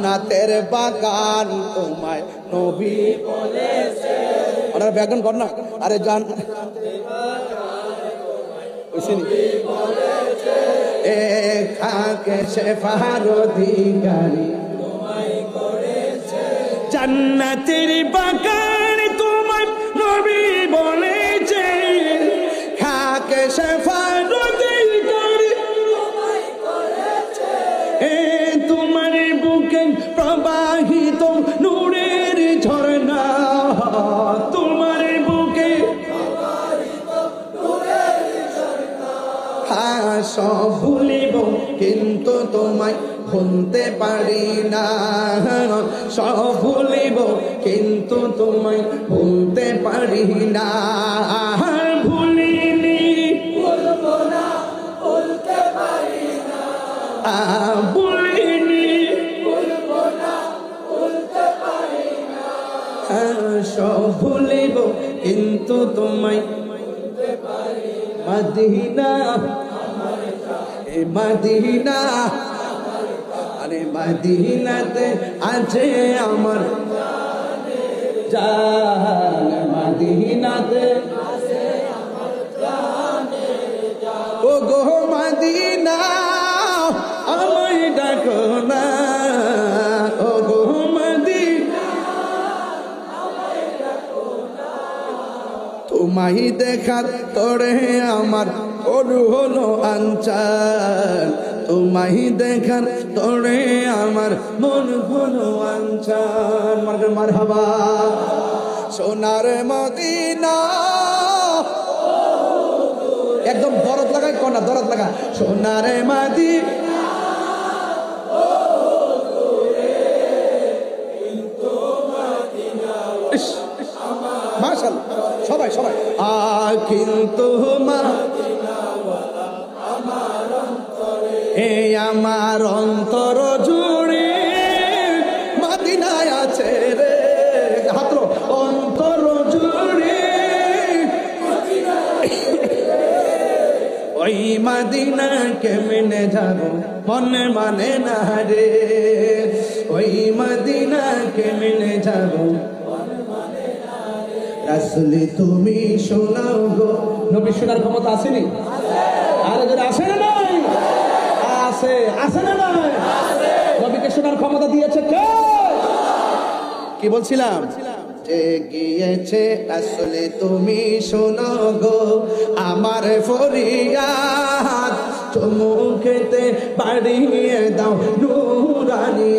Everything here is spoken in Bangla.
জান্নাতের বাগান তোমায় নবী বলেছে। ওনার ব্যাকরণ কর না। আরে জান্নাতের বাগান নবী বলেছে। এ খাকে শেফার অধিকারী তোমায় করেছে। জান্নাতের বাগান তোমায় নবী বলেছে। খাকে শেফার অধিকারী তোমায় করেছে। এ তোমার বুকে প্রবাহিত নূরের ঝরনা, তোমার বুকে প্রবাহিত নূরের ঝরনা। হ্যাঁ সব ভুলিব কিন্তু তোমায় ভুলতে পারি না। সব ভুলিব কিন্তু তোমায় ভুলতে পারি না। ভুলিনি ভুলবো না, ভুলতে পারি না। ভুলিনি ভুলবো না, ভুলতে পারি না। সব ভুলিব কিন্তু তোমায় ভুলতে পারি না। মদিনা এ মদিনা, আরে মদিনাতে আছে আমার জান। মদিনাতে আছে আমার জান। ও গো মদিনা আমায় ডাকো না। ও গো মদিনা আমায় ডাকো না। তোমায় দেখার তরে আমার ওরু হলো আঞ্চাল। তোমায় দেখার তরে আমার মন হলো আঞ্চাল। মারহাবা। সোনার মদিনা একদম দরদ লাগাই কোনা, দরদ লাগা। সোনার মদিনা মাশাআল্লাহ সবাই সবাই। কিন্তু এ আমার অন্তর জুড়ে মদিনায় আছে রে। হাতলো অন্তর জুড়ে ওই মদিনা কেমনে যাব মনে মানে না রে। ওই মদিনা কেমনে যাব রাসূলি তুমি শোনাও গো। নবী শোনার ক্ষমতা আসেনি? আরে যদি আসে না নাই আছে, আছে না নাই? নবীকে শোনার ক্ষমতা দিয়েছে কে? কি বলছিলাম? যে গিয়েছে রাসূলি তুমি শোনো গো আমার ফরিয়াদ। চুমুকেতে বাড়িয়ে দাও নূরানি